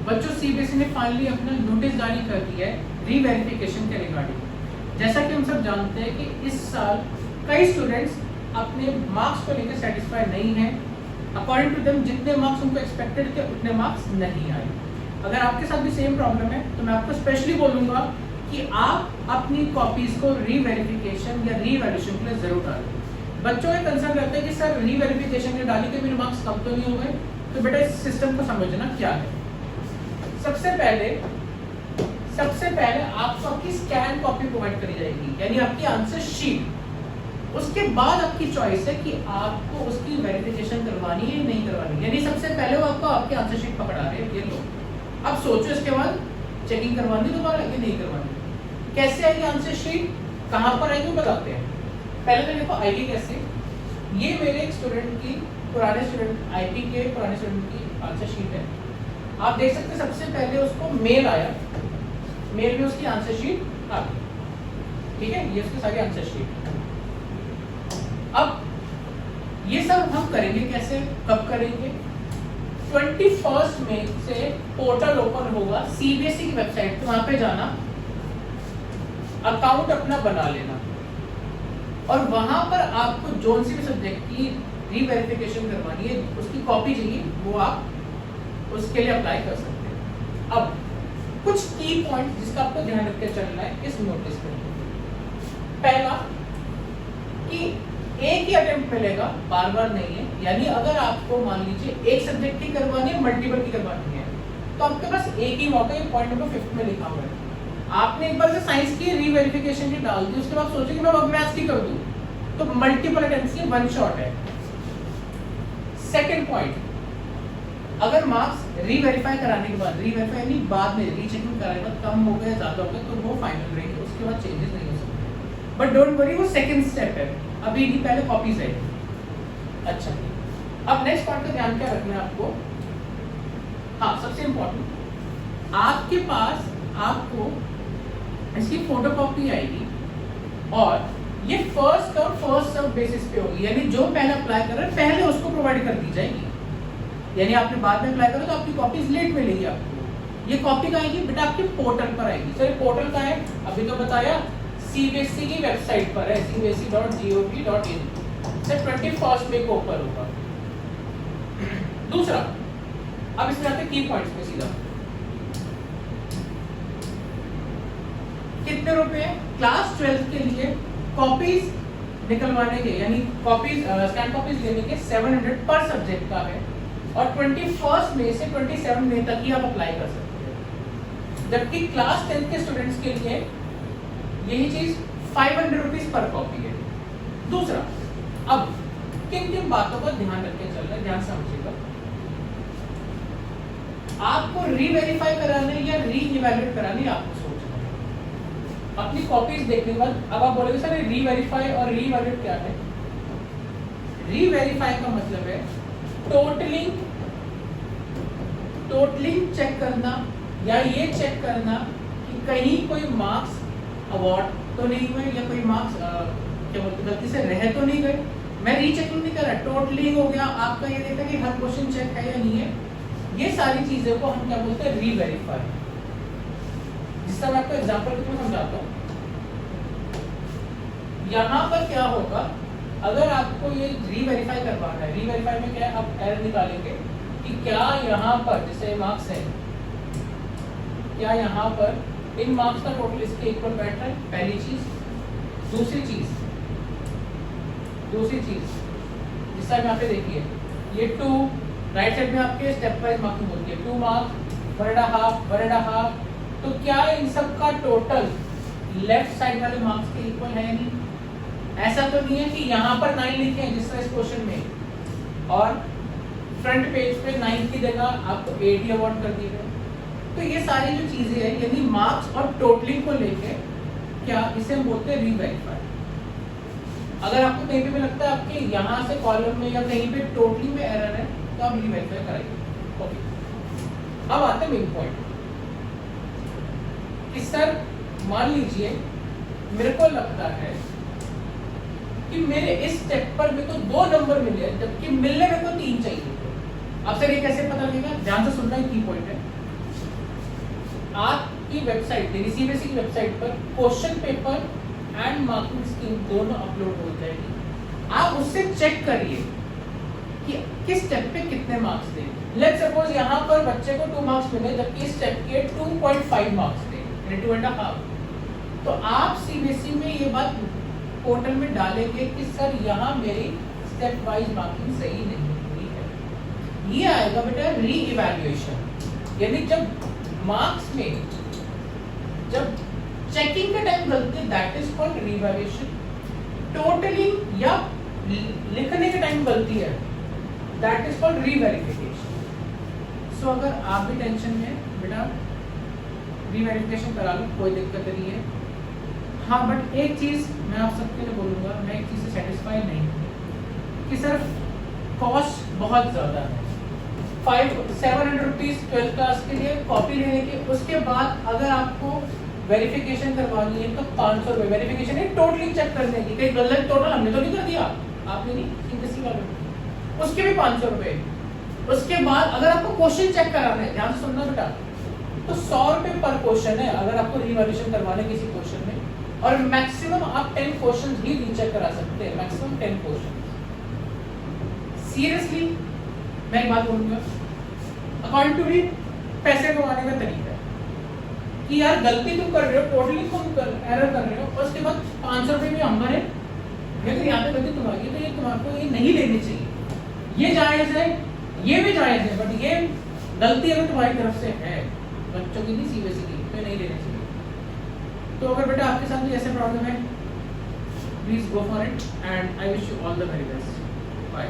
बच्चों सीबीएसई ने फाइनली अपना नोटिस जारी कर दिया है रीवेरिफिकेशन के रिगार्डिंग। जैसा कि हम सब जानते हैं कि इस साल कई स्टूडेंट्स अपने मार्क्स को लेकर सेटिस्फाई नहीं है। अकॉर्डिंग टू देम जितने मार्क्स उनको एक्सपेक्टेड थे उतने मार्क्स नहीं आए। अगर आपके साथ भी सेम प्रॉब्लम है तो मैं आपको स्पेशली बोलूँगा कि आप अपनी कॉपीज़ को रीवेरिफिकेशन या रीवैल्यूएशन के लिए ज़रूर डालें। बच्चों का कंसर्न रहता है कि सर रीवेरिफिकेशन के डाली के मेरे मार्क्स कम तो नहीं हो गए। तो बेटा इस सिस्टम को समझना क्या है। सबसे पहले आपको आपकी स्कैन कॉपी प्रोवाइड करी जाएगी, यानी आपकी आंसर शीट। उसके बाद आपकी चॉइस है कि आपको उसकी वेरिफिकेशन करवानी है या नहीं करवानी। यानी सबसे पहले वो आपको आपकी आंसर शीट पकड़ा रहे हैं, ये लो अब सोचो इसके बाद चेकिंग करवानी दोबारा कि नहीं करवानी। कैसे आएगी आंसर शीट, कहाँ पर आएगी बताते हैं। पहले तो देखो आएगी कैसे। ये मेरे एक स्टूडेंट की पुराने स्टूडेंट आईपी के पुराने स्टूडेंट की आंसर शीट है। आप देख सकते हैं सबसे पहले उसको मेल आया, मेल में उसकी आंसर शीट आ गई। ठीक है, ये उसकी सारी आंसर शीट। अब ये सब हम करेंगे कैसे, कब करेंगे। 21 मई से पोर्टल ओपन होगा सीबीएसई की वेबसाइट पे, वहां पे जाना, अकाउंट अपना बना लेना और वहां पर आपको जोन सी भी सब्जेक्ट की रीवेरिफिकेशन करवानी है, उसकी कॉपी चाहिए, वो आप उसके लिए अप्लाई कर सकते हैं। अब कुछ की पॉइंट जिसका आपको ध्यान रख के चलना है इस नोटिस में। पहला कि एक ही अटेम्प्ट मिलेगा, बार बार नहीं है। यानी अगर आपको मान लीजिए एक सब्जेक्ट की करवानी है, मल्टीपल की करवानी है, तो आपके पास एक ही मौका, ये पॉइंट नंबर 5 में लिखा हुआ है। आपने एक बार से साइंस की रीवेरिफिकेशन की डाल दी, उसके बाद सोचे कि मैं अब मैथ्स की कर दूं, तो मल्टीपल अटेम्प्ट्स की वन शॉट है। सेकंड पॉइंट, अगर मार्क्स रीवेरीफाई कराने के बाद, रीवेरीफाई यानी बाद में रीचेकिंग कराने के बाद कम हो गए, ज्यादा हो गए, तो वो फाइनल रहेंगे, उसके बाद चेंजेस नहीं हो सकते। बट डोंट वरी, वो सेकंड स्टेप है, अभी नहीं, पहले कॉपीज है। अच्छा, अब नेक्स्ट पॉइंट का ध्यान क्या रखना है आपको। हाँ, सबसे इंपॉर्टेंट, आपके पास आपको इसकी फोटोकॉपी आएगी और ये फर्स्ट और फर्स्ट सर्व बेसिस पे होगी। यानी जो पहले अप्लाई कर रहा है पहले उसको प्रोवाइड कर दी जाएगी। यानी आपने बाद में अप्लाई करो तो आपकी कॉपीज लेट मिलेगी आपको। ये कॉपी कहाँ आएगी बेटा, आपके पोर्टल पर आएगी। सर पोर्टल का है, अभी तो बताया, सीबीएसई की वेबसाइट पर है, cbse.gov.in से 21 मई को ओपन होगा। दूसरा, अब इसमें आते की पॉइंट्स पे सीधा। कितने रुपए क्लास 12 के लिए कॉपीज निकलवाने के, यानी कॉपीज स्कैन कॉपीज लेने के 700 पर सब्जेक्ट का है और 21 मई से 27 मई तक ही आप अप्लाई कर सकते हैं। जबकि क्लास 10 के स्टूडेंट्स के लिए यही चीज 500 रुपीज पर कॉपी है। दूसरा, अब किन किन बातों का ध्यान रख के चलना है, ध्यान समझिएगा। आपको रीवेरीफाई कराना है या रीइवैल्यूएट कराना है, आपको सोचना है। अपनी कॉपीज देखने के बाद अब आप बोलेंगे सर रीवेरीफाई और रीइवैल्यूएट क्या है। रीवेरीफाई का मतलब है टोटलिंग चेक करना या ये चेक करना कि कहीं कोई मार्क्स अवॉर्ड तो नहीं हुए या कोई मार्क्स क्या बोलते गलती से रह तो नहीं गए। मैं रीचेकिंग नहीं कर रहा, टोटलिंग हो गया आपका, ये देखा कि हर क्वेश्चन चेक है या नहीं है। ये सारी चीजें को हम क्या बोलते हैं, रीवेरीफाई। जिसका मैं आपको एग्जांपल के थ्रू समझाता हूँ। यहाँ पर क्या होगा, अगर आपको ये रीवेरीफाई करवाना है, रीवेरीफाई में क्या है, आप एरर निकालेंगे कि क्या यहाँ पर जैसे मार्क्स है, क्या यहाँ पर इन मार्क्स का टोटल इसके इक्वल बैठ रहा है, पहली चीज। दूसरी चीज जिसका यहाँ पे देखिए, ये 2 राइट साइड में आपके स्टेप वाइज मार्किंग होती है, 2 मार्क्स, 1.5, तो क्या इन सब का टोटल लेफ्ट साइड वाले मार्क्स के इक्वल है या नहीं। ऐसा तो नहीं है कि यहाँ पर 9 लिखे हैं जिस तरह इस क्वेश्चन में और फ्रंट पेज पे 9 की जगह आपको 8 अवार्ड कर दिए गए। तो ये सारी जो चीजें हैं, यानी मार्क्स और टोटलिंग को लेके क्या इसे हम बोलते हैं रीवेरीफाई। अगर आपको कहीं पे भी लगता है आपके यहाँ से कॉलम में या कहीं पे टोटलिंग में एरर है तो आप रीवेरीफाई कराइए। ओके, अब आते हैं मेन पॉइंट कि सर मान लीजिए मेरे को लगता है कि मेरे इस स्टेप पर मेरे को 2 नंबर मिले जबकि मिलने मेरे को 3 चाहिए। अब सर ये कैसे पता लगेगा, ध्यान से सुनना, ही की पॉइंट है। आपकी वेबसाइट यानी सीबीएसई की वेबसाइट पर question paper and marking scheme दोनों अपलोड हो जाएगी। आप उससे चेक करिए कि किस स्टेप पे कितने मार्क्स दें। लेट्स सपोज यहाँ पर बच्चे को 2 मार्क्स मिले जबकि इस स्टेप के 2.5 मार्क्स थे यानी 2.5, तो आप सीबीएसई में ये बात पोर्टल में डालेंगे कि सर यहाँ मेरी स्टेप वाइज मार्किंग सही नहीं हुई है। ये आएगा बेटा री इवैल्यूएशन, यानी जब मार्क्स में जब चेकिंग के टाइम गलती दैट इज कॉल्ड री इवैल्यूएशन, टोटलिंग या लिखने के टाइम गलती है दैट इज कॉल्ड रीवेरिफिकेशन। सो अगर आप भी टेंशन में बेटा रीवेरिफिकेशन करा लो, कोई दिक्कत नहीं है। हाँ बट एक चीज मैं आप सबके लिए बोलूंगा, मैं एक चीज से सेटिस्फाई नहीं हूँ कि सर कॉस्ट बहुत ज़्यादा है। 700 रुपीज़ 12th क्लास के लिए कॉपी लेने के, उसके बाद अगर आपको वेरिफिकेशन करवानी है तो 500 रुपये वेरिफिकेशन है, टोटली चेक करने की, कहीं गलत टोटल हमने तो नहीं कर दिया, आपने नहीं, सीबीएसई वालों ने, उसके भी 500 रुपये। उसके बाद अगर आपको क्वेश्चन चेक कराना है, ध्यान से सुनना बेटा, तो 100 रुपये पर क्वेश्चन है अगर आपको रिवैल्यूएशन करवाना है किसी क्वेश्चन में, और मैक्सिमम आप 10 क्वेश्चन ही रीचेक करा सकते हैं, मैक्सिमम 10 क्वेश्चन। सीरियसली मैं एक बात बोलूंगा, अकॉर्डिंग टू मी पैसे कमाने का तरीका है कि यार गलती तुम कर रहे हो, टोटली तुम एरर कर रहे हो, और उसके बाद 500 रुपये में हम भरे, अगर यहाँ पे गलती तुम्हारी तो ये तुम्हारे ये नहीं लेनी चाहिए, ये जायज़ है, ये भी जायज़ है, बट ये गलती अगर तुम्हारी तरफ से है, बच्चों की नहीं सीबीएसई की, तो नहीं लेनी चाहिए। तो अगर बेटा आपके साथ भी ऐसे प्रॉब्लम है, please go for it and I wish you all the very best. Bye.